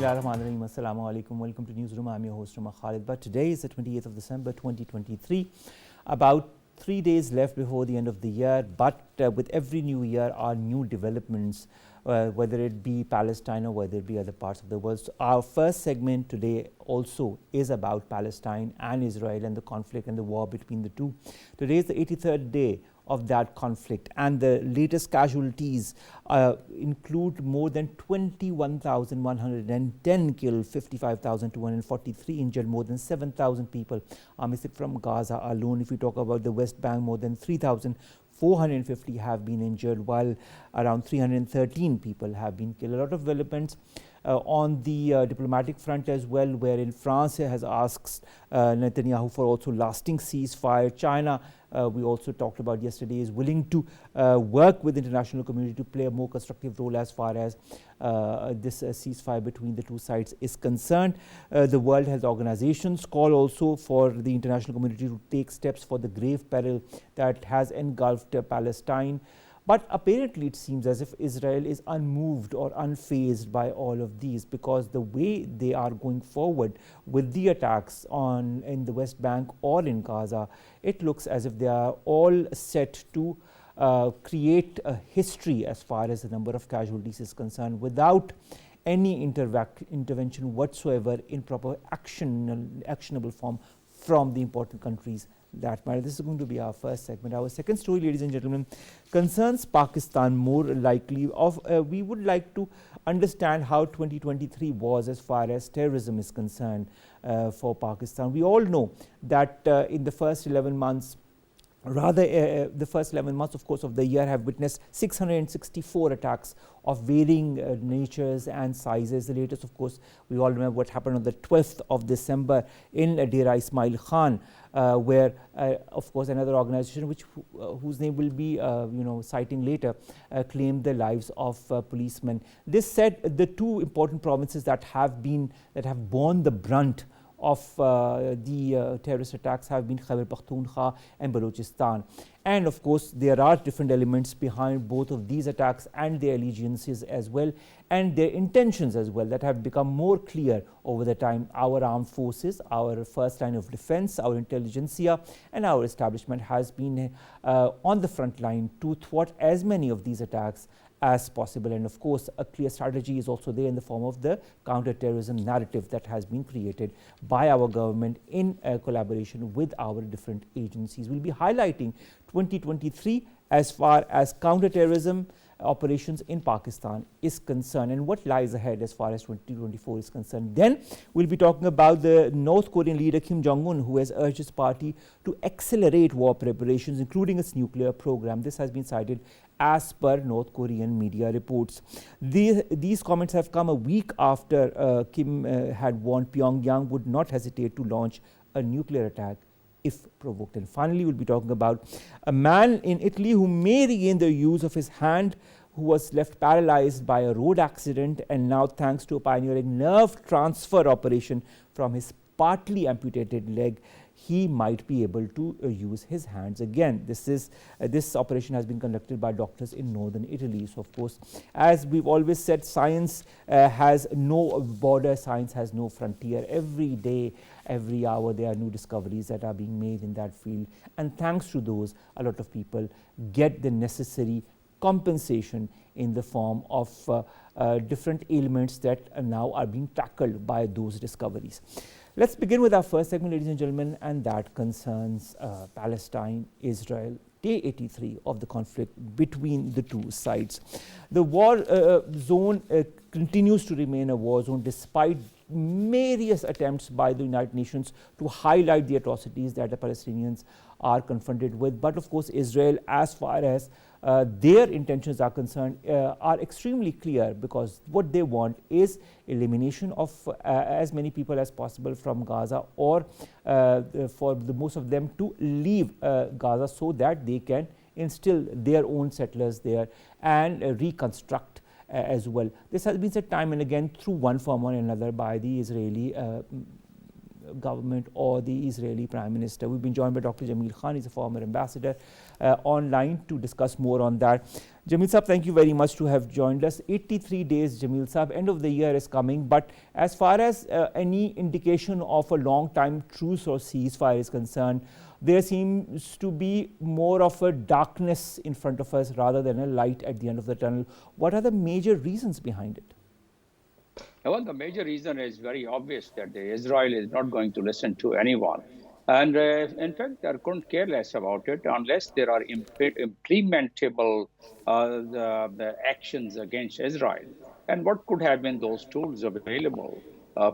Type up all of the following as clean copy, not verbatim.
Bismillahirrahmanirrahim. Assalamu alaikum. Welcome to Newsroom. I'm your host, Khalid. But today is the 28th of December 2023. About 3 days left before the end of the year. But with every new year are new developments, whether it be Palestine or whether it be other parts of the world. So our first segment today also is about Palestine and Israel and the conflict and the war between the two. Today is the 83rd day of that conflict, and the latest casualties include more than 21,110 killed, 55,243 injured, more than 7,000 people are missing from Gaza alone. If we talk about the West Bank, more than 3,450 have been injured, while around 313 people have been killed. A lot of developments on the diplomatic front as well, wherein France has asked Netanyahu for also lasting ceasefire. China, we also talked about yesterday, is willing to work with the international community to play a more constructive role as far as this ceasefire between the two sides is concerned. The World Health Organization's call also for the international community to take steps for the grave peril that has engulfed Palestine. But apparently it seems as if Israel is unmoved or unfazed by all of these, because the way they are going forward with the attacks in the West Bank or in Gaza, it looks as if they are all set to create a history as far as the number of casualties is concerned, without any intervention whatsoever in proper actionable form from the important countries that matter. This is going to be our first segment. Our second story, ladies and gentlemen, concerns Pakistan more likely. We would like to understand how 2023 was as far as terrorism is concerned for Pakistan. We all know that in the first 11 months, the first 11 months, of course, of the year have witnessed 664 attacks of varying natures and sizes. The latest, of course, we all remember what happened on the 12th of December in Dera Ismail Khan, where, of course, another organization whose name will be citing later, claimed the lives of policemen. This said, the two important provinces that have borne the brunt of the terrorist attacks have been Khyber Pakhtunkhwa and Balochistan. And of course, there are different elements behind both of these attacks and their allegiances as well, and their intentions as well, that have become more clear over the time. Our armed forces, our first line of defense, our intelligentsia, and our establishment has been on the front line to thwart as many of these attacks as possible. And of course, a clear strategy is also there in the form of the counter-terrorism narrative that has been created by our government in collaboration with our different agencies. We'll be highlighting 2023 as far as counter-terrorism operations in Pakistan is concerned and what lies ahead as far as 2024 is concerned. Then we'll be talking about the North Korean leader Kim Jong-un, who has urged his party to accelerate war preparations, including its nuclear program. This has been cited as per North Korean media reports. These comments have come a week after Kim had warned Pyongyang would not hesitate to launch a nuclear attack if provoked. And finally, we'll be talking about a man in Italy who may regain the use of his hand, who was left paralyzed by a road accident, and now, thanks to a pioneering nerve transfer operation from his partly amputated leg, he might be able to use his hands again. This operation has been conducted by doctors in northern Italy. So, of course, as we've always said, science has no border, science has no frontier. Every day, every hour, there are new discoveries that are being made in that field. And thanks to those, a lot of people get the necessary compensation in the form of different ailments that now are being tackled by those discoveries. Let's begin with our first segment, ladies and gentlemen, and that concerns Palestine, Israel, day 83 of the conflict between the two sides. The war zone continues to remain a war zone despite various attempts by the United Nations to highlight the atrocities that the Palestinians are confronted with. But of course, Israel, as far as their intentions are concerned, are extremely clear, because what they want is elimination of as many people as possible from Gaza, or for the most of them to leave Gaza so that they can instill their own settlers there and reconstruct as well. This has been said time and again through one form or another by the Israeli government or the Israeli Prime Minister. We've been joined by Dr. Jamil Khan, he's a former ambassador, online to discuss more on that. Jamil Saab, thank you very much to have joined us. 83 days, Jamil Saab, end of the year is coming, but as far as any indication of a long-time truce or ceasefire is concerned, there seems to be more of a darkness in front of us rather than a light at the end of the tunnel. What are the major reasons behind it? Well, the major reason is very obvious that Israel is not going to listen to anyone. And in fact, they couldn't care less about it unless there are implementable the actions against Israel. And what could have been those tools available?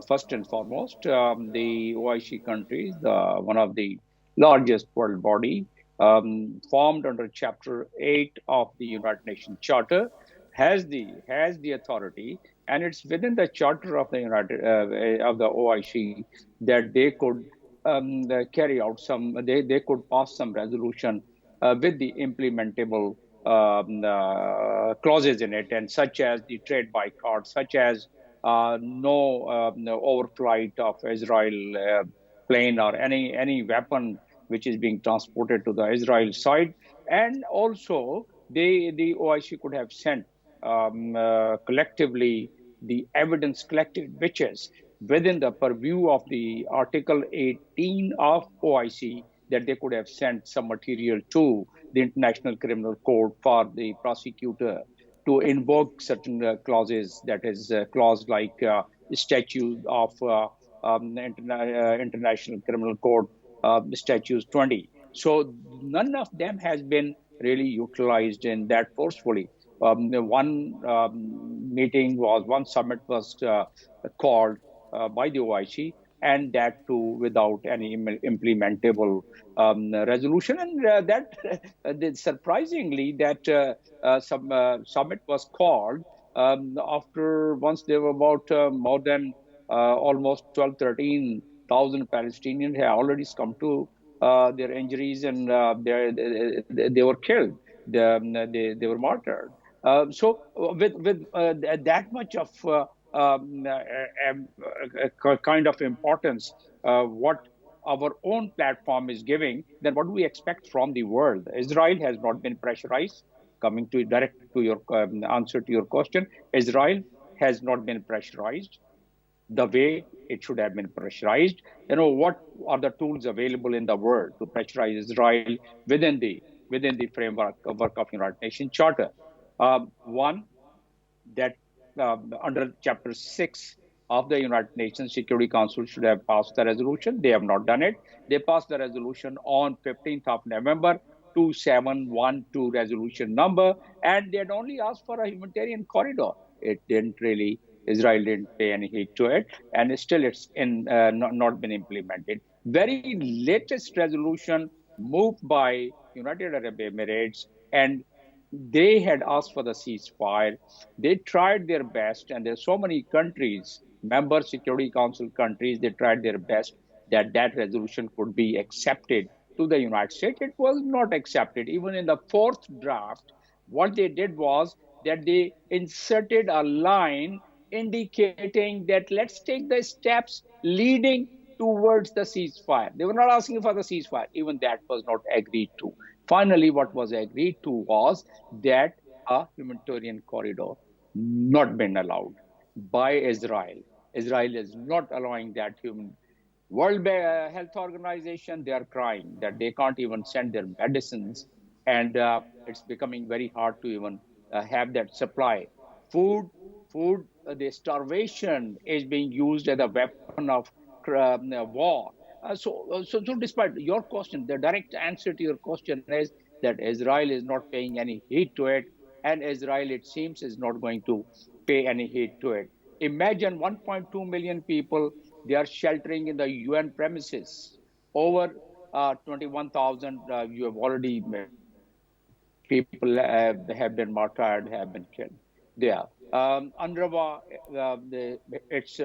First and foremost, the OIC countries, one of the largest world body, formed under Chapter 8 of the United Nations Charter, has the authority, and it's within the charter of the of the OIC that they could carry out they could pass some resolution with the implementable clauses in it, and such as the trade boycott, such as no overflight of Israel plane or any weapon which is being transported to the Israel side. And also the OIC could have sent collectively the evidence collected, which is within the purview of the Article 18 of OIC, that they could have sent some material to the International Criminal Court for the prosecutor to invoke certain clauses, that is clause like statute of International Criminal Court, statutes 20. So none of them has been really utilized in that forcefully. One summit was called by the OIC, and that too without any implementable resolution. And surprisingly, that some summit was called after once there were about more than almost 13,000 Palestinians had already succumbed to their injuries, and they were killed. They were martyred. So with that much of kind of importance, what our own platform is giving, then what do we expect from the world? Israel has not been pressurized. Coming to direct to your answer to your question, Israel has not been pressurized the way it should have been pressurized. What are the tools available in the world to pressurize Israel within the framework of United Nations Charter? One, that under Chapter 6 of the United Nations Security Council should have passed the resolution. They have not done it. They passed the resolution on 15th of November, 2712 resolution number, and they had only asked for a humanitarian corridor. Israel didn't pay any heed to it, and still it's not been implemented. Very latest resolution moved by United Arab Emirates, and they had asked for the ceasefire. They tried their best, and there's so many countries, member Security Council countries, they tried their best that resolution could be accepted to the United States. It was not accepted. Even in the fourth draft, what they did was that they inserted a line indicating that let's take the steps leading towards the ceasefire. They were not asking for the ceasefire. Even that was not agreed to. Finally, what was agreed to was that a humanitarian corridor not been allowed by Israel. Israel is not allowing that. World Health Organization, they are crying that they can't even send their medicines, and it's becoming very hard to even have that supply. Food, the starvation is being used as a weapon of war. So despite your question, the direct answer to your question is that Israel is not paying any heed to it, and Israel, it seems, is not going to pay any heed to it. Imagine 1.2 million people, they are sheltering in the UN premises. Over 21,000 you have already people have been martyred, have been killed there. UNRWA,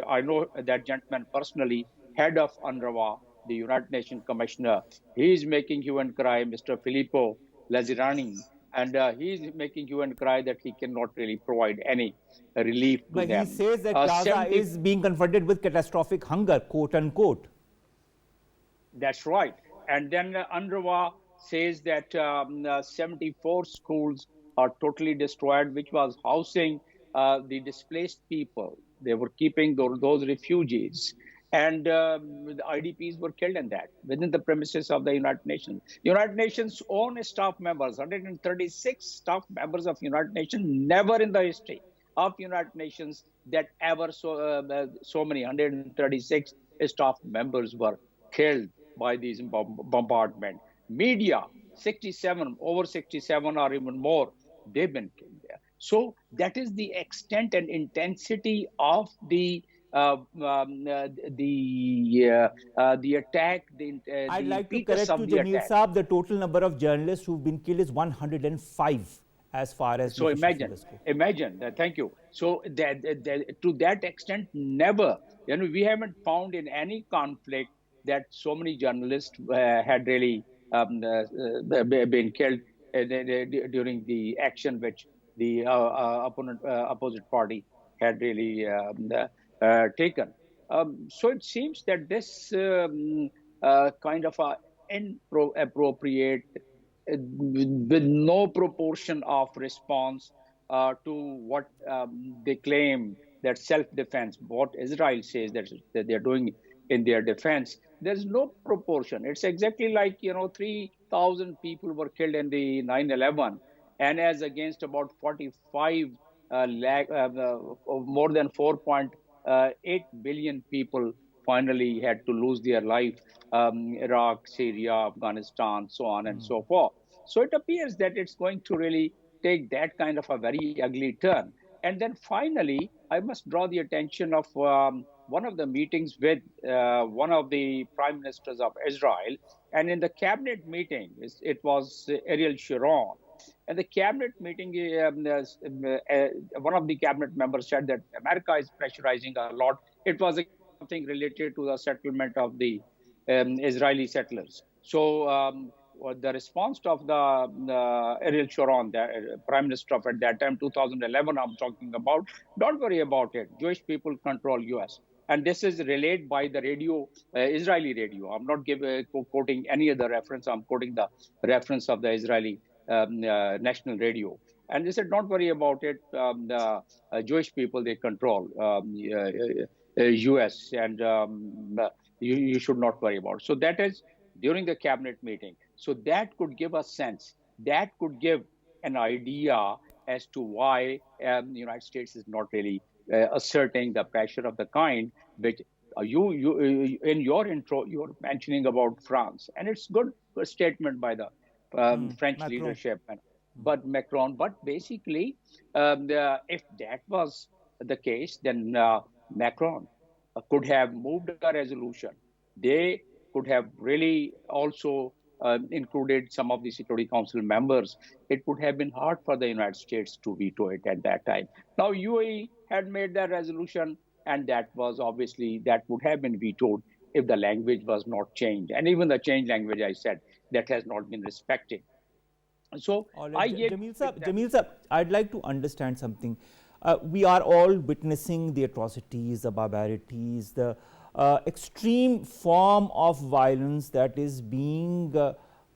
I know that gentleman personally, head of UNRWA, the United Nations Commissioner. He is making hue and cry, Mr. Filippo Lazzarani, and he is making hue and cry that he cannot really provide any relief to but them. He says that Gaza is being confronted with catastrophic hunger, quote unquote. That's right. And then UNRWA says that 74 schools are totally destroyed, which was housing the displaced people. They were keeping those refugees. And the IDPs were killed in that within the premises of the United Nations. United Nations own staff members, 136 staff members of United Nations, never in the history of United Nations that ever so many 136 staff members were killed by these bombardment. Media, 67, over 67 or even more, they've been killed there. So that is the extent and intensity of the attack, I'd the like to impetus correct of you, the Jamil attack. Saab. The total number of journalists who've been killed is 105 as far as the So official imagine, figures go. thank you. So to that extent, never, we haven't found in any conflict that so many journalists had really been killed during the action which the opposite party had really taken. So it seems that this kind of a inappropriate with no proportion of response to what they claim that self-defense, what Israel says that they're doing in their defense. There's no proportion. It's exactly like 3,000 people were killed in the 9/11, and as against about 45 lakh, more than 4.8 billion people finally had to lose their life. Iraq, Syria, Afghanistan, so on and so forth. So it appears that it's going to really take that kind of a very ugly turn. And then finally, I must draw the attention of one of the meetings with one of the prime ministers of Israel. And in the cabinet meeting, it was Ariel Sharon. At the cabinet meeting, one of the cabinet members said that America is pressurizing a lot. It was again something related to the settlement of the Israeli settlers. So the response of the Ariel Sharon, the prime minister of at that time, 2011, I'm talking about, don't worry about it. Jewish people control US. And this is relayed by the radio, Israeli radio. I'm not quoting any other reference. I'm quoting the reference of the Israeli national radio. And they said, don't worry about it. The Jewish people, they control US, and you should not worry about it. So that is during the cabinet meeting. So that could give a sense, that could give an idea as to why the United States is not really asserting the pressure of the kind which you in your intro you're mentioning about France, and it's good statement by the French Macron. leadership, but Macron. But basically, if that was the case, then Macron could have moved a resolution. They could have really also included some of the Security Council members. It would have been hard for the United States to veto it at that time. Now, UAE had made that resolution, and that was obviously that would have been vetoed if the language was not changed. And even the change language, I said, that has not been respected. So All right, I gave Jamil Sir, I'd like to understand something. We are all witnessing the atrocities, the barbarities, the extreme form of violence that is being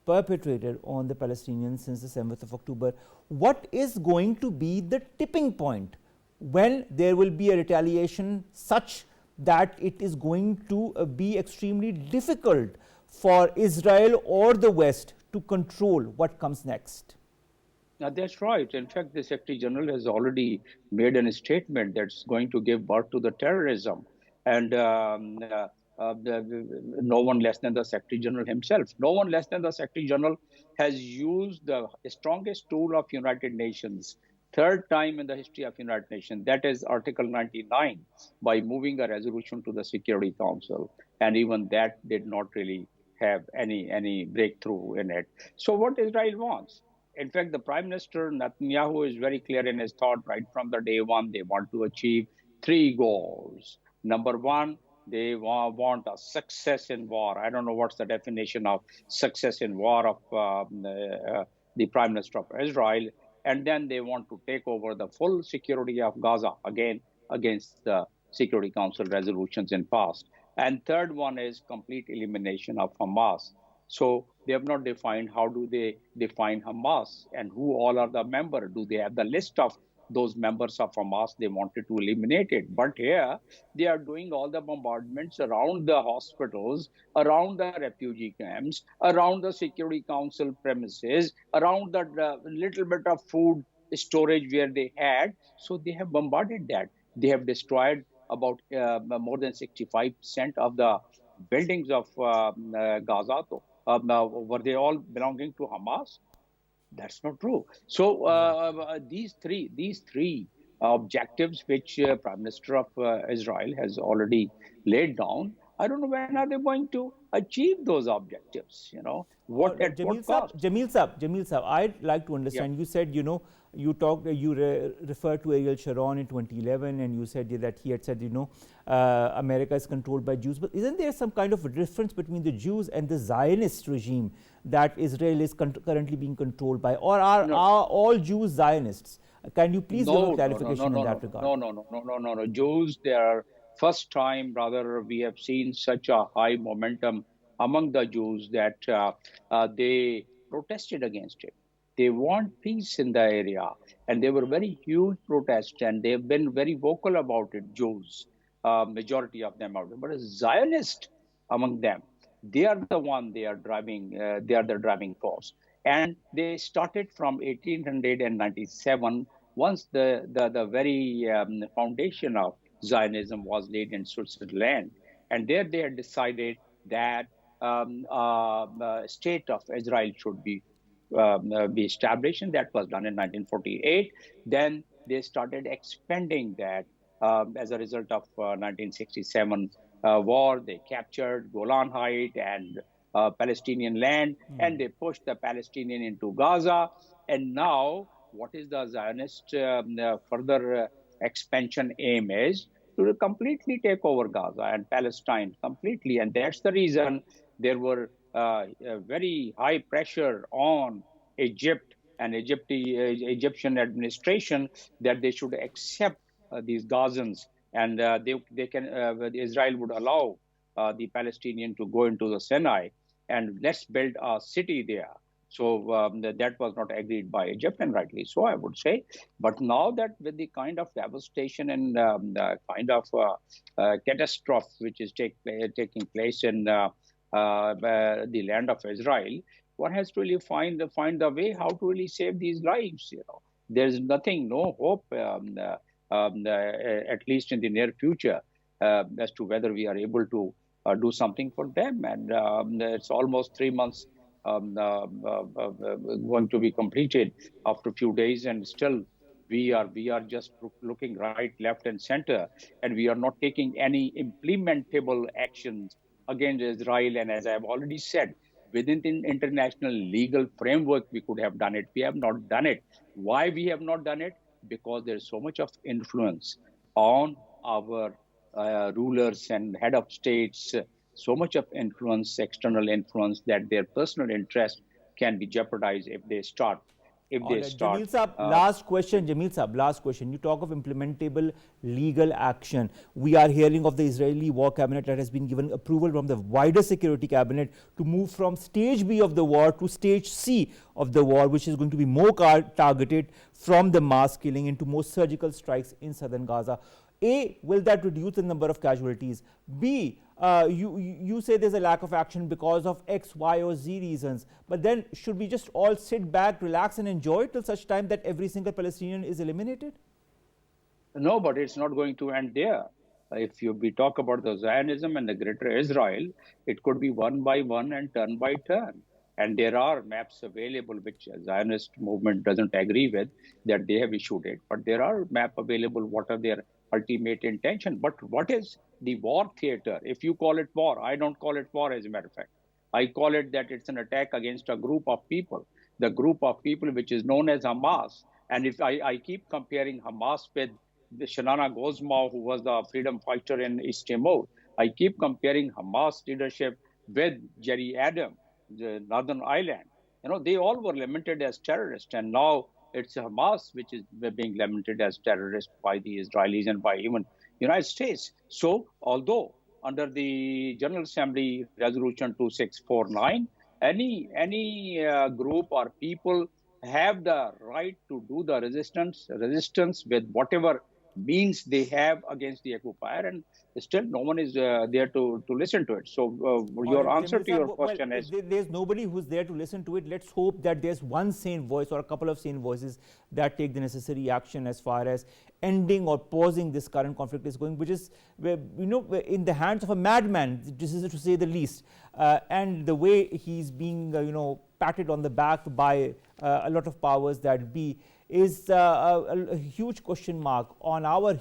perpetrated on the Palestinians since the 7th of October. What is going to be the tipping point when there will be a retaliation such that it is going to be extremely difficult for Israel or the West to control what comes next? That's right. In fact, the Secretary General has already made a statement that's going to give birth to the terrorism. And no one less than the Secretary General himself, no one less than the Secretary General has used the strongest tool of United Nations, third time in the history of United Nations, that is Article 99, by moving a resolution to the Security Council. And even that did not really have any breakthrough in it. So what Israel wants, in fact, the Prime Minister Netanyahu is very clear in his thought right from the day one. They want to achieve three goals. Number one, they want a success in war. I don't know what's the definition of success in war of the Prime Minister of Israel. And then they want to take over the full security of Gaza again against the Security Council resolutions in past. And third one is complete elimination of Hamas. So they have not defined how do they define Hamas and who all are the members. Do they have the list of those members of Hamas they wanted to eliminate it? But here they are doing all the bombardments around the hospitals, around the refugee camps, around the Security Council premises, around the little bit of food storage where they had. So they have bombarded that. They have destroyed about more than 65% of the buildings of Gaza. Were they all belonging to Hamas? That's not true. So Right. these three objectives which Prime Minister of Israel has already laid down, I don't know when are they going to achieve those objectives. All What right, at what cost? Jamil Saab, I'd like to Yeah. understand. You said, you talked, referred to Ariel Sharon in 2011, and you said that he had said, America is controlled by Jews. But isn't there some kind of a difference between the Jews and the Zionist regime that Israel is currently being controlled by? Or No. are all Jews Zionists? Can you please give a No, no, no, no, clarification in no, that no, regard? no, no, no, no, no, no, no. Jews, they are first time, rather, we have seen such a high momentum among the Jews that they protested against it. They want peace in the area, and they were very huge protests, and they've been very vocal about it. Jews, majority of them are, but a Zionist among them, they are the one they are driving. They are the driving force, and they started from 1897 once the very foundation of Zionism was laid in Switzerland. And there they had decided that state of Israel should be established, and that was done in 1948. Then they started expanding that as a result of 1967 war. They captured Golan Heights and Palestinian land, and they pushed the Palestinian into Gaza. And now, what is the Zionist further expansion aim is to completely take over Gaza and Palestine completely. And that's the reason there were very high pressure on Egypt and Egyptian administration that they should accept these Gazans, and Israel would allow the Palestinian to go into the Sinai and let's build a city there. So that was not agreed by Egypt, and rightly so, I would say. But now that with the kind of devastation and the kind of catastrophe which is taking place in the land of Israel, one has to really find the way how to really save these lives. There's nothing, no hope, at least in the near future, as to whether we are able to do something for them. And it's almost 3 months going to be completed after a few days, and still we are just looking right, left, and center, and we are not taking any implementable actions against Israel. And as I have already said, within the international legal framework, we could have done it. We have not done it. Why we have not done it? Because there's so much of influence on our rulers and head of states, so much of influence, external influence, that their personal interest can be jeopardized if they start. If All they right, start. Jamil Saab, last question. Jamil Saab, last question. You talk of implementable legal action. We are hearing of the Israeli war cabinet that has been given approval from the wider security cabinet to move from stage B of the war to stage C of the war, which is going to be more targeted from the mass killing into more surgical strikes in southern Gaza. A, will that reduce the number of casualties? B, you say there's a lack of action because of X, Y, or Z reasons. But then should we just all sit back, relax, and enjoy till such time that every single Palestinian is eliminated? No, but it's not going to end there. If we talk about the Zionism and the Greater Israel, it could be one by one and turn by turn. And there are maps available which Zionist movement doesn't agree with, that they have issued it. But there are map available. What are their ultimate intention? But what is the war theater? If you call it war, I don't call it war. As a matter of fact, I call it that it's an attack against a group of people, the group of people which is known as Hamas. And if I keep comparing Hamas with the Shanana Gozma, who was the freedom fighter in East Timor, I keep comparing Hamas leadership with Jerry Adam, the Northern Ireland. They all were lamented as terrorists, and now it's Hamas which is being lamented as terrorist by the Israelis and by even United States. So, although under the General Assembly Resolution 2649. Any group or people have the right to do the resistance with whatever means they have against the occupier, and still no one is there to listen to it. So All your right, answer Jamil to sir, your well, question is, there's nobody who's there to listen to it. Let's hope that there's one sane voice or a couple of sane voices that take the necessary action as far as ending or pausing this current conflict is going, which is, in the hands of a madman, this is to say the least. And the way he's being, patted on the back by a lot of powers that be is a huge question mark on our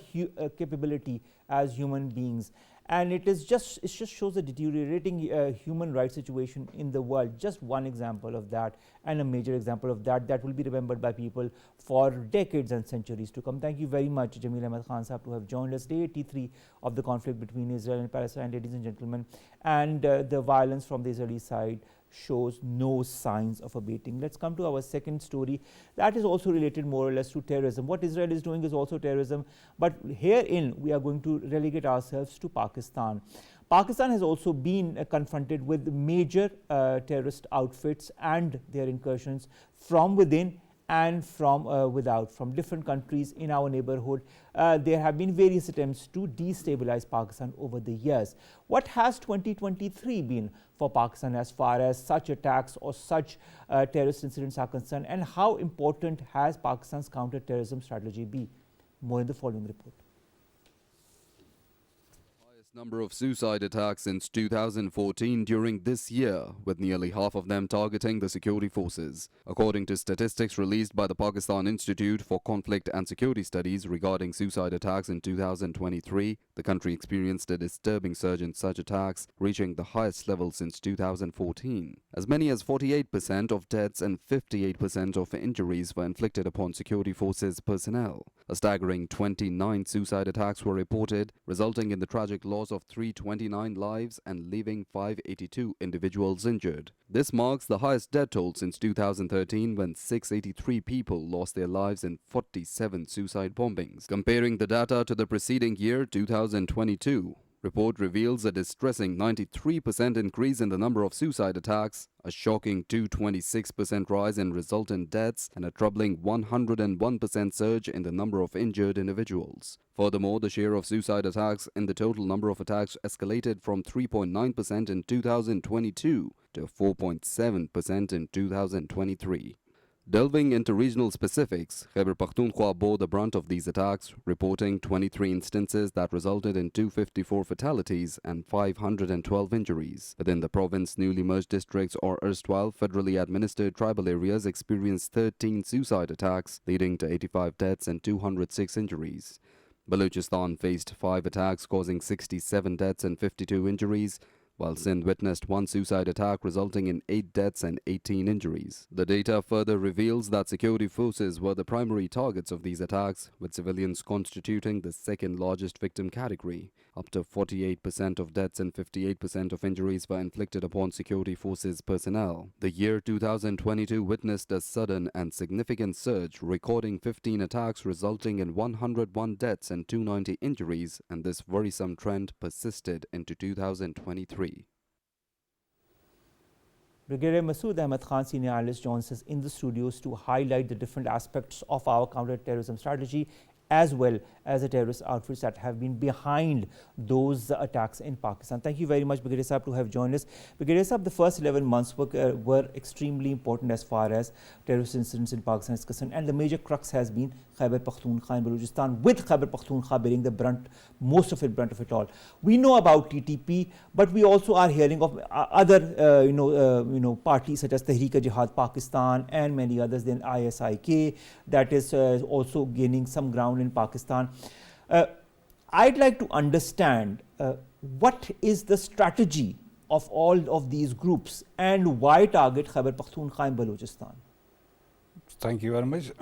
capability as human beings. And it just shows a deteriorating human rights situation in the world. Just one example of that, and a major example of that will be remembered by people for decades and centuries to come. Thank you very much, Jamil Ahmad Khan Sahab, to have joined us. Day 83 of the conflict between Israel and Palestine, ladies and gentlemen, and the violence from the Israeli side shows no signs of abating. Let's come to our second story that is also related more or less to terrorism. What Israel is doing is also terrorism, but herein we are going to relegate ourselves to Pakistan. Pakistan has also been confronted with major terrorist outfits and their incursions from within and from without, from different countries in our neighborhood. There have been various attempts to destabilize Pakistan over the years. What has 2023 been for Pakistan as far as such attacks or such terrorist incidents are concerned, and how important has Pakistan's counter-terrorism strategy been? More in the following report. Number of suicide attacks since 2014 during this year, with nearly half of them targeting the security forces. According to statistics released by the Pakistan Institute for Conflict and Security Studies regarding suicide attacks in 2023, the country experienced a disturbing surge in such attacks, reaching the highest level since 2014. As many as 48% of deaths and 58% of injuries were inflicted upon security forces personnel. A staggering 29 suicide attacks were reported, resulting in the tragic loss of 329 lives and leaving 582 individuals injured. This marks the highest death toll since 2013, when 683 people lost their lives in 47 suicide bombings. Comparing the data to the preceding year, 2022, report reveals a distressing 93% increase in the number of suicide attacks, a shocking 226% rise in resultant deaths, and a troubling 101% surge in the number of injured individuals. Furthermore, the share of suicide attacks in the total number of attacks escalated from 3.9% in 2022 to 4.7% in 2023. Delving into regional specifics, Khyber Pakhtunkhwa bore the brunt of these attacks, reporting 23 instances that resulted in 254 fatalities and 512 injuries. Within the province, newly merged districts or erstwhile federally administered tribal areas experienced 13 suicide attacks, leading to 85 deaths and 206 injuries. Balochistan faced 5 attacks causing 67 deaths and 52 injuries, while Sindh witnessed 1 suicide attack resulting in 8 deaths and 18 injuries. The data further reveals that security forces were the primary targets of these attacks, with civilians constituting the second largest victim category. Up to 48% of deaths and 58% of injuries were inflicted upon security forces personnel. The year 2022 witnessed a sudden and significant surge, recording 15 attacks resulting in 101 deaths and 290 injuries, and this worrisome trend persisted into 2023. Brigadier Masud Ahmad Khan, Senior Analyst, joins us in the studios to highlight the different aspects of our counter-terrorism strategy, as well as the terrorist outfits that have been behind those attacks in Pakistan. Thank you very much, Brigadier Sahab, to have joined us. Brigadier Sahab, the first 11 months were extremely important as far as terrorist incidents in Pakistan is concerned, and the major crux has been Khyber Pakhtunkhwa and Balochistan, with Khyber Pakhtunkhwa bearing the brunt, most of it, brunt of it all. We know about TTP, but we also are hearing of other, parties such as Tehreek-e-Jihad Pakistan and many others, then ISIK, that is also gaining some ground in Pakistan. I'd like to understand what is the strategy of all of these groups and why target Khyber Pakhtunkhwa and Balochistan? Thank you very much.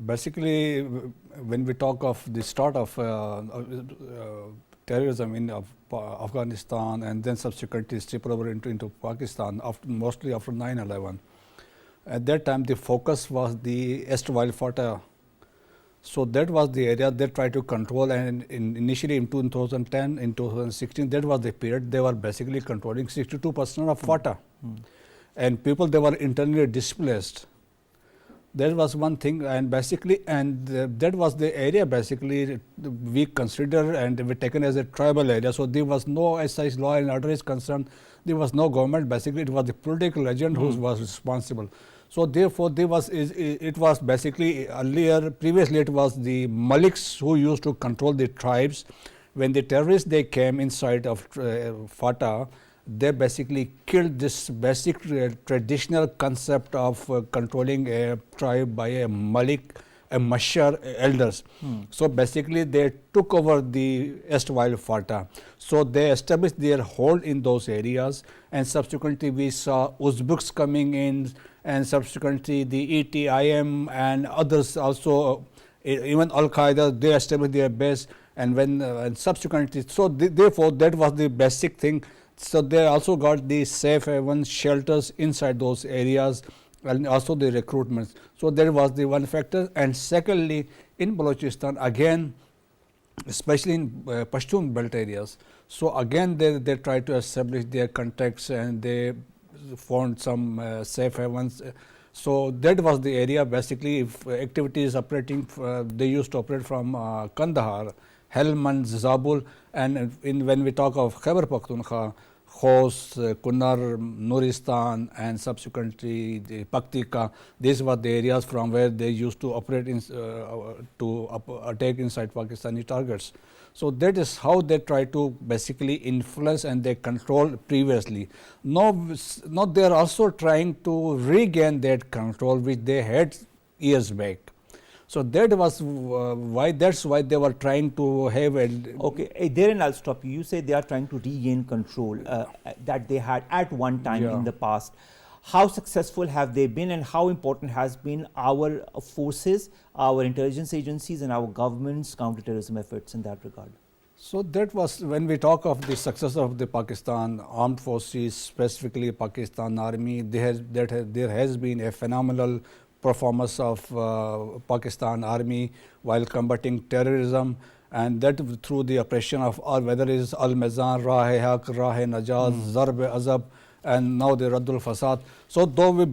Basically, when we talk of the start of terrorism in Afghanistan and then subsequently strip over into Pakistan, mostly after 9/11, at that time the focus was the erstwhile FATA So that was the area they tried to control, and initially in 2010, in 2016, that was the period they were basically controlling 62% of FATA. And people, they were internally displaced. That was one thing, and basically, that was the area basically we consider and we taken as a tribal area. So there was no, as such law and order is concerned, there was no government. Basically, it was the political agent who was responsible. So therefore, it was basically earlier, previously it was the Maliks who used to control the tribes. When the terrorists, they came inside of FATA, they basically killed this basic traditional concept of controlling a tribe by a Malik, a Mashar elders. So basically they took over the erstwhile FATA. So they established their hold in those areas, and subsequently we saw Uzbeks coming in, and subsequently the ETIM and others also, even Al-Qaeda, they established their base, and when and subsequently, so therefore that was the basic thing. So they also got the safe haven shelters inside those areas, and also the recruitments. So that was the one factor. And secondly, in Balochistan again, especially in Pashtun belt areas, so again they tried to establish their contacts, and they found some safe havens. So that was the area basically. If activities operating, they used to operate from Kandahar, Helmand, Zabul, and when we talk of Khyber Pakhtunkhwa, Khos, Kunar, Nuristan, and subsequently the Paktika, these were the areas from where they used to operate in, attack inside Pakistani targets. So that is how they try to basically influence and they control previously. Now they are also trying to regain that control which they had years back. So that was that's why they were trying to have a... Okay, there and I'll stop you. You say they are trying to regain control that they had at one time in the past. How successful have they been, and how important has been our forces, our intelligence agencies and our government's counterterrorism efforts in that regard? So that was when we talk of the success of the Pakistan armed forces, specifically Pakistan Army, there has been a phenomenal performance of Pakistan Army while combating terrorism, and that through the operation of whether it is Al-Mizan, Rah-e-Haq, Rah-e-Najaz, Zarb-e-Azab, and now the Raddul Fasad. So though we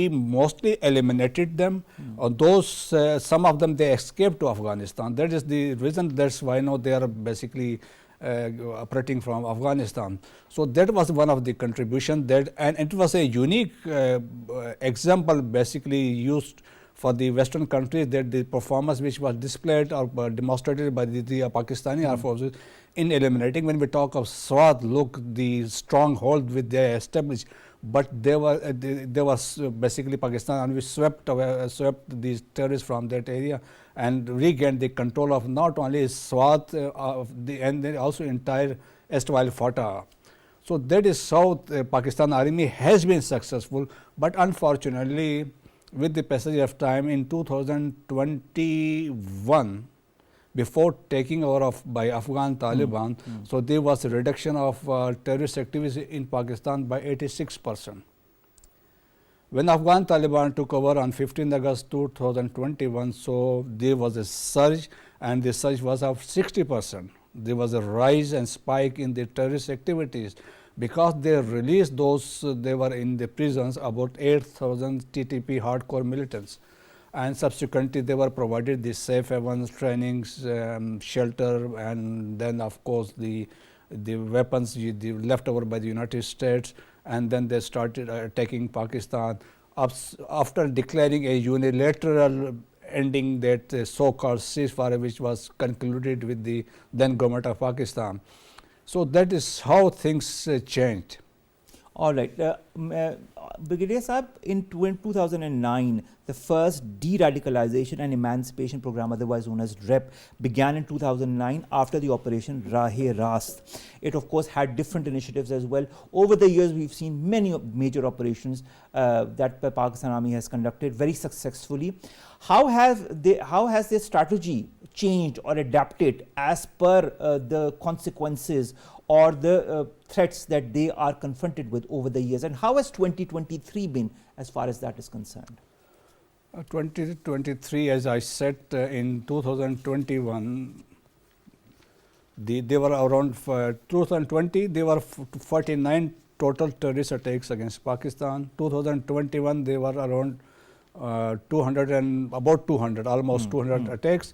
mostly eliminated them, those some of them they escaped to Afghanistan. That is the reason, that's why now they are basically operating from Afghanistan. So that was one of the contribution that, and it was a unique example basically used for the Western countries, that the performance which was displayed or demonstrated by the Pakistani Armed Forces in eliminating. When we talk of Swat, look, the stronghold which they established, but there was basically Pakistan Army swept these terrorists from that area and regained the control of not only Swat and then also entire erstwhile FATA. So that is how Pakistan Army has been successful, but unfortunately with the passage of time in 2021, before taking over by Afghan Taliban, so there was a reduction of terrorist activities in Pakistan by 86%. When Afghan Taliban took over on 15 August 2021, so there was a surge, and the surge was of 60%. There was a rise and spike in the terrorist activities because they released those, they were in the prisons, about 8,000 TTP hardcore militants. And subsequently they were provided the safe havens, trainings, shelter, and then of course the weapons left over by the United States, and then they started attacking Pakistan after declaring a unilateral ending that so-called ceasefire which was concluded with the then government of Pakistan. So that is how things changed. All right. Brigadier Saab, in 2009, the first de-radicalization and emancipation program, otherwise known as DREP, began in 2009 after the Operation Rahe-Rast. It, of course, had different initiatives as well. Over the years, we've seen many major operations that the Pakistan Army has conducted very successfully. How has their strategy changed or adapted as per the consequences or the threats that they are confronted with over the years, and how has 2023 been as far as that is concerned? 2023, as I said, in 2021, they were around 2020. There were 49 total terrorist attacks against Pakistan. 2021, they were around 200 and about 200, almost 200 attacks.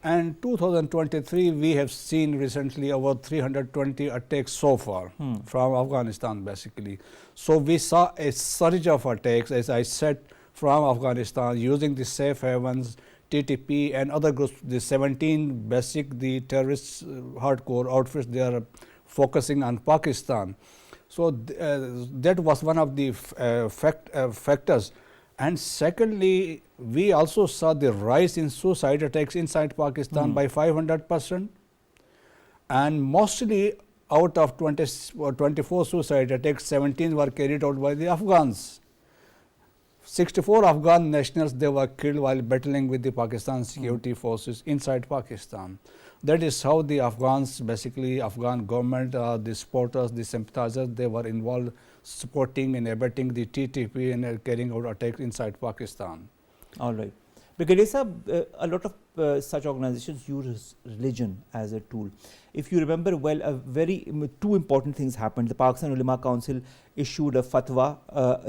And 2023, we have seen recently about 320 attacks so far from Afghanistan, basically. So we saw a surge of attacks, as I said, from Afghanistan using the safe havens, TTP and other groups. The 17 basic, the terrorist hardcore outfits, they are focusing on Pakistan. So that was one of the factors. And secondly, we also saw the rise in suicide attacks inside Pakistan by 500%. And mostly out of 24 suicide attacks, 17 were carried out by the Afghans. 64 Afghan nationals, they were killed while battling with the Pakistan security forces inside Pakistan. That is how the Afghans, basically Afghan government, the supporters, the sympathizers, they were involved supporting and abetting the TTP and carrying out attacks inside Pakistan. All right. Because a lot of such organizations use religion as a tool. If you remember well, two important things happened. The Pakistan Ulama Council issued a fatwa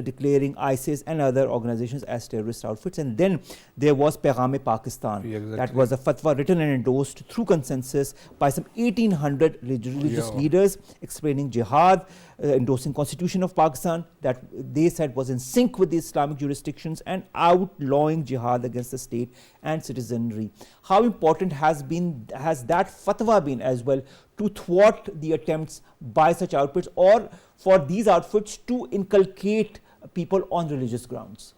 declaring ISIS and other organizations as terrorist outfits, and then there was Paigam-e-Pakistan. Yeah, exactly. That was a fatwa written and endorsed through consensus by some 1800 religious leaders explaining jihad, endorsing Constitution of Pakistan that they said was in sync with the Islamic jurisdictions and outlawing jihad against the state and citizenry. How important has that fatwa been as well to thwart the attempts by such outfits or for these outfits to inculcate people on religious grounds?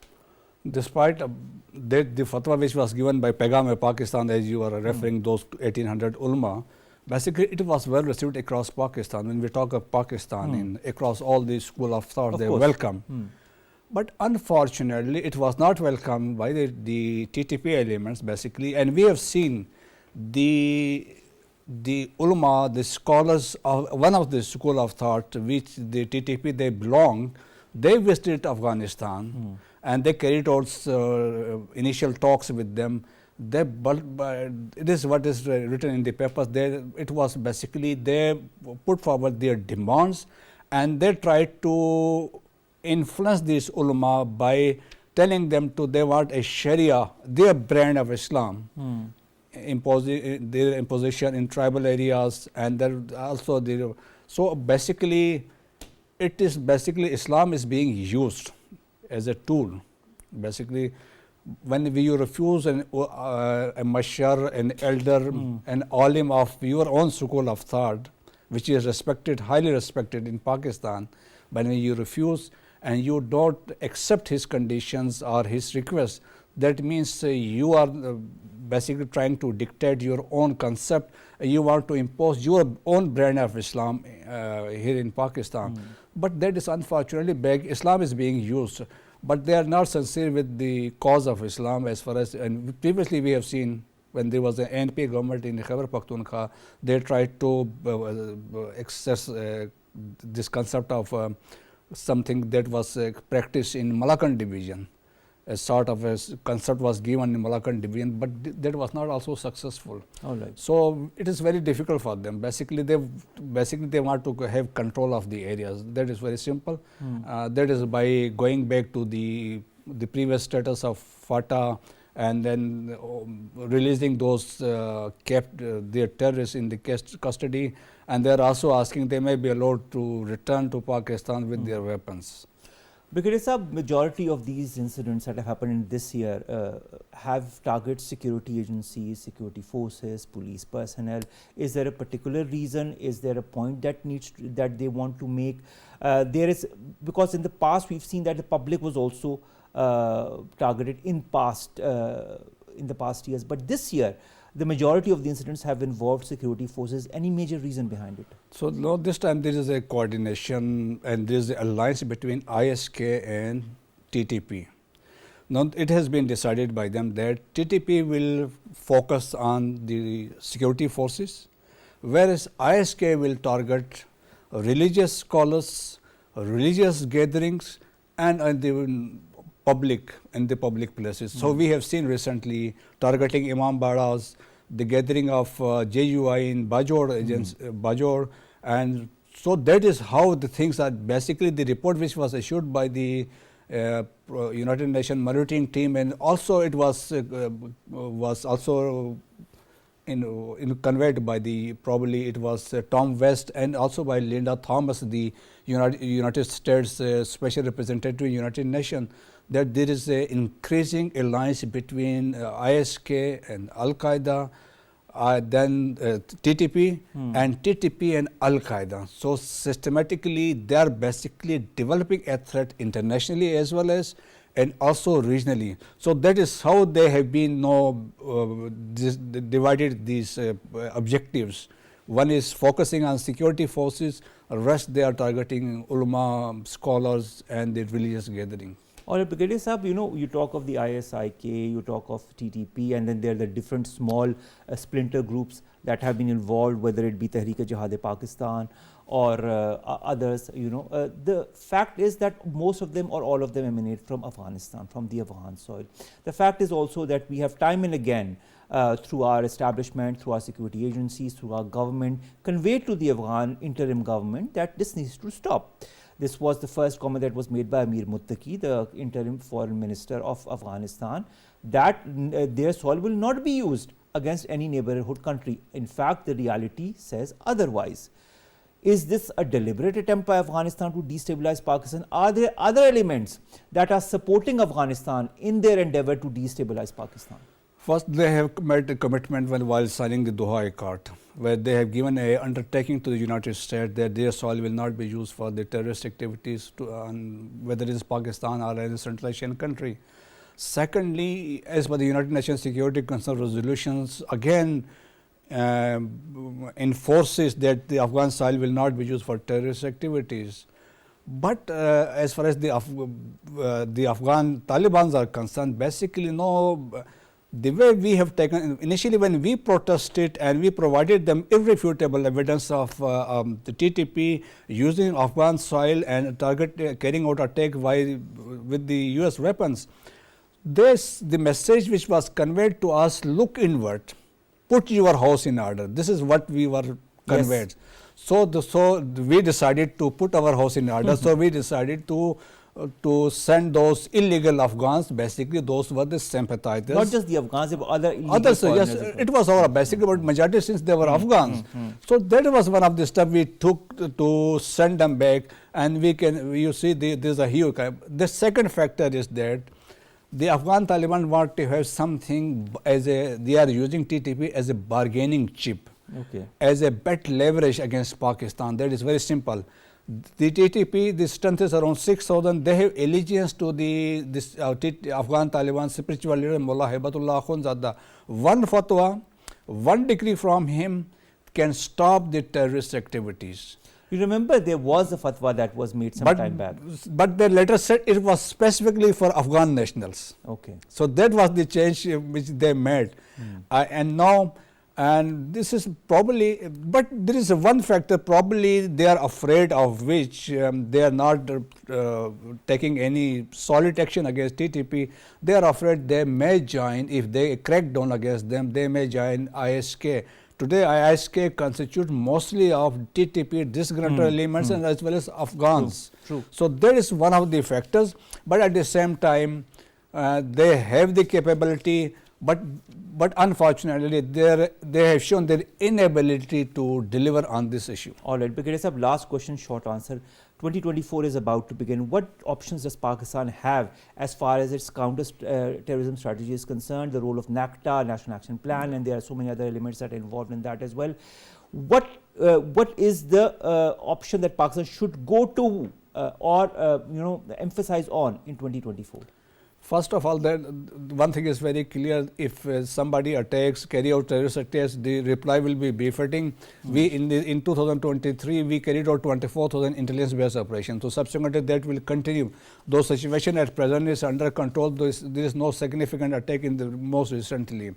Despite the fatwa which was given by Paigam-e-Pakistan, as you are referring those 1800 ulama, basically it was well received across Pakistan. When we talk of Pakistan, across all the school of thought, they welcome. But unfortunately, it was not welcomed by the TTP elements, basically. And we have seen the ulama, the scholars of one of the school of thought, which the TTP they belong, they visited Afghanistan and they carried out initial talks with them. It is what is written in the papers. It was basically they put forward their demands and they tried to influence these ulama by telling them they want a Sharia, their brand of Islam, their imposition in tribal areas, and also so basically it is Islam is being used as a tool. Basically, when you refuse a mashar, an elder, an alim of your own school of thought, which is respected, highly respected in Pakistan, when you refuse and you don't accept his conditions or his requests, that means you are basically trying to dictate your own concept. You want to impose your own brand of Islam here in Pakistan. But that is unfortunately big. Islam is being used, but they are not sincere with the cause of Islam as far as, and previously we have seen when there was an NP government in Khyber Pakhtunkhwa, they tried to access this concept of something that was practiced in Malakand division. A sort of a concept was given in Malakand division, but that was not also successful. All right. So it is very difficult for them. Basically, they want to have control of the areas. That is very simple. That is by going back to the previous status of FATA and then releasing those kept their terrorists in the custody, and they are also asking they may be allowed to return to Pakistan with their weapons. Because a majority of these incidents that have happened in this year have targeted security agencies, security forces, police personnel. Is there a particular reason? Is there a point that that they want to make? Because in the past we've seen that the public was also targeted in the past years, but this year the majority of the incidents have involved security forces. Any major reason behind it? So no, this time there is a coordination and there is an alliance between ISK and TTP. Now it has been decided by them that TTP will focus on the security forces, whereas ISK will target religious scholars, religious gatherings, and in the public places. So we have seen recently targeting Imam Badas, the gathering of JUI in Bajor, and so that is how the things are. Basically, the report which was issued by the United Nations monitoring team, and also it was also conveyed by probably it was Tom West and also by Linda Thomas, the United States Special Representative to United Nations, that there is an increasing alliance between ISK and Al-Qaeda, then TTP and TTP and Al-Qaeda. So systematically they are basically developing a threat internationally as well as and also regionally. So that is how they have been divided these objectives. One is focusing on security forces, the rest they are targeting ulama, scholars and the religious gathering. All right, Brigadier Sahab, you talk of the ISIK, you talk of TTP, and then there are the different small splinter groups that have been involved, whether it be Tehreek-e-Jihad-e-Pakistan or others. The fact is that most of them or all of them emanate from Afghanistan, from the Afghan soil. The fact is also that we have time and again, through our establishment, through our security agencies, through our government, conveyed to the Afghan interim government that this needs to stop. This was the first comment that was made by Amir Muttaqi, the interim foreign minister of Afghanistan, that their soil will not be used against any neighborhood country. In fact, the reality says otherwise. Is this a deliberate attempt by Afghanistan to destabilize Pakistan? Are there other elements that are supporting Afghanistan in their endeavor to destabilize Pakistan? First, they have made a commitment while signing the Doha Accord, where they have given an undertaking to the United States that their soil will not be used for the terrorist activities, whether it is Pakistan or any Central Asian country. Secondly, as per the United Nations Security Council resolutions, again enforces that the Afghan soil will not be used for terrorist activities. But as far as the Afghan Taliban are concerned, basically the way we have taken, initially when we protested and we provided them irrefutable evidence of the TTP using Afghan soil and carrying out attack with the US weapons, the message which was conveyed to us, look inward, put your house in order. This is what we were conveyed. Yes. So we decided to put our house in order. So we decided to send those illegal Afghans, basically those were the sympathizers. Not just the Afghans, but other others. Yes, it was our basically, but majority since they were Afghans. So that was one of the steps we took to send them back, and you see there's a huge. The second factor is that the Afghan Taliban want to have something they are using TTP as a bargaining chip, as a bet leverage against Pakistan. That is very simple. The TTP, the strength is around 6,000. They have allegiance to this Afghan Taliban spiritual leader Mullah Hibatullah Akhundzada. One fatwa, one decree from him can stop the terrorist activities. You remember there was a fatwa that was made some time back. But the letter said it was specifically for Afghan nationals. Okay. So that was the change which they made. And now, and this is probably, but there is one factor probably they are afraid of, which they are not taking any solid action against TTP. They are afraid they may join, if they crack down against them, they may join ISK. Today ISK constitutes mostly of TTP disgruntled elements and as well as Afghans. True. So that is one of the factors, but at the same time they have the capability, but unfortunately they have shown their inability to deliver on this issue. All right, Brigadier Sahab, last question, short answer. 2024 is about to begin. What options does Pakistan have as far as its counter-terrorism strategy is concerned, the role of NACTA, National Action Plan, and there are so many other elements that are involved in that as well. What is the option that Pakistan should go to or emphasize on in 2024? First of all, one thing is very clear: if somebody attacks, carry out terrorist attacks, the reply will be befitting. We in 2023 we carried out 24,000 intelligence-based operations. So subsequently that will continue. Though situation at present is under control, there is no significant attack in the most recently.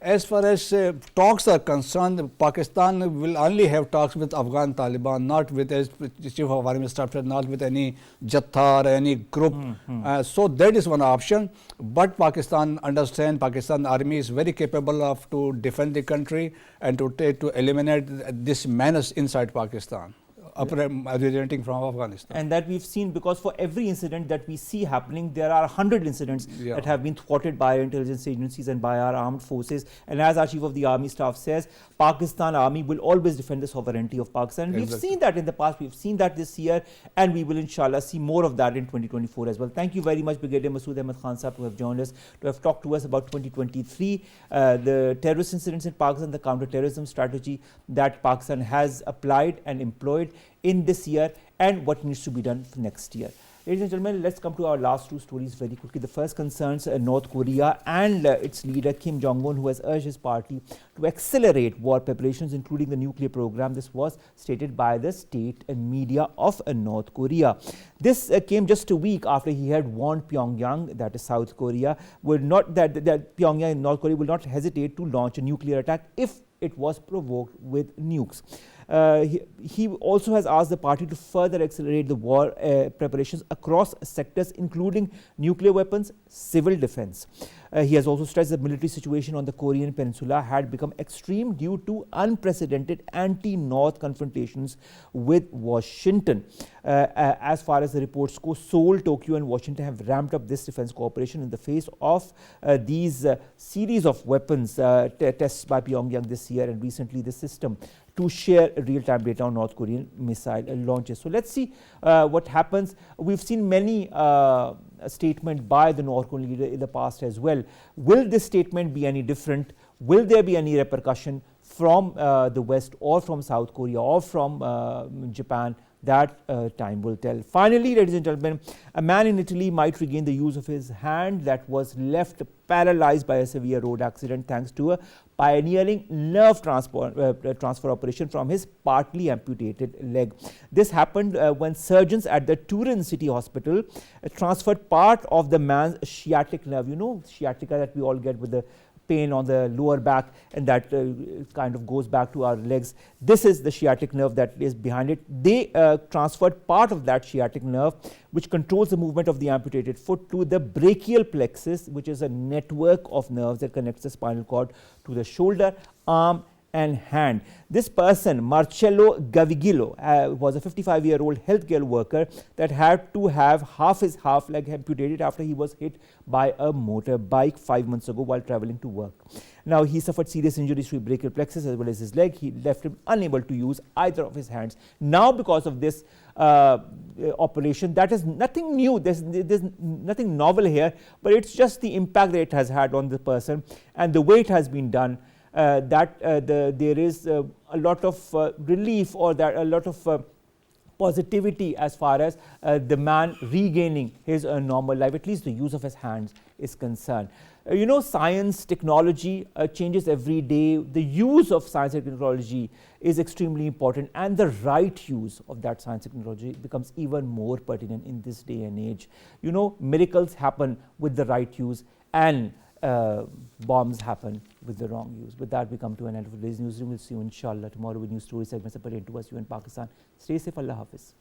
As far as talks are concerned, Pakistan will only have talks with Afghan Taliban, not with, as Chief of Army Staff said, not with any Jatha or any group. So that is one option. But Pakistan understand, Pakistan army is very capable of to defend the country and to eliminate this menace inside Pakistan, originating from Afghanistan. And that we've seen, because for every incident that we see happening, there are 100 incidents that have been thwarted by our intelligence agencies and by our armed forces. And as our Chief of the Army Staff says, Pakistan Army will always defend the sovereignty of Pakistan. We've seen that in the past, we've seen that this year, and we will inshallah see more of that in 2024 as well. Thank you very much, Brigadier Masud Ahmad Khan Sahab, to have joined us, to have talked to us about 2023, the terrorist incidents in Pakistan, the counter-terrorism strategy that Pakistan has applied and employed in this year, and what needs to be done for next year. Ladies and gentlemen, let's come to our last two stories very quickly. The first concerns North Korea and its leader Kim Jong-un, who has urged his party to accelerate war preparations, including the nuclear program. This was stated by the state and media of North Korea. This came just a week after he had warned Pyongyang, that is South Korea, that Pyongyang and North Korea will not hesitate to launch a nuclear attack if it was provoked with nukes. He also has asked the party to further accelerate the war preparations across sectors, including nuclear weapons, civil defense. He has also stressed the military situation on the Korean peninsula had become extreme due to unprecedented anti-North confrontations with Washington. As far as the reports go, Seoul, Tokyo and Washington have ramped up this defense cooperation in the face of these series of weapons tests by Pyongyang this year, and recently the system to share real-time data on North Korean missile launches. So let's see what happens. We've seen many statements by the North Korean leader in the past as well. Will this statement be any different? Will there be any repercussion from the West or from South Korea or from Japan? That time will tell. Finally, ladies and gentlemen, a man in Italy might regain the use of his hand that was left paralyzed by a severe road accident thanks to a pioneering nerve transfer operation from his partly amputated leg. This happened when surgeons at the Turin City Hospital transferred part of the man's sciatic nerve. You know, sciatica that we all get with the pain on the lower back, and that kind of goes back to our legs. This is the sciatic nerve that is behind it. They transferred part of that sciatic nerve, which controls the movement of the amputated foot, to the brachial plexus, which is a network of nerves that connects the spinal cord to the shoulder, arm and hand. This person, Marcello Gavigillo, was a 55-year-old healthcare worker that had to have half his half leg amputated after he was hit by a motorbike 5 months ago while traveling to work. Now, he suffered serious injuries to his brachial plexus as well as his leg. He left him unable to use either of his hands. Now, because of this operation, that is nothing new, there's nothing novel here, but it's just the impact that it has had on the person and the way it has been done. There is a lot of relief, or that a lot of positivity as far as the man regaining his normal life, at least the use of his hands is concerned. You know, science, technology changes every day. The use of science and technology is extremely important, and the right use of that science and technology becomes even more pertinent in this day and age. You know, miracles happen with the right use, and bombs happen with the wrong use. With that, we come to an end of today's newsroom. We'll see you inshallah tomorrow with new story segments that pertain to us, you and Pakistan. Stay safe. Allah Hafiz.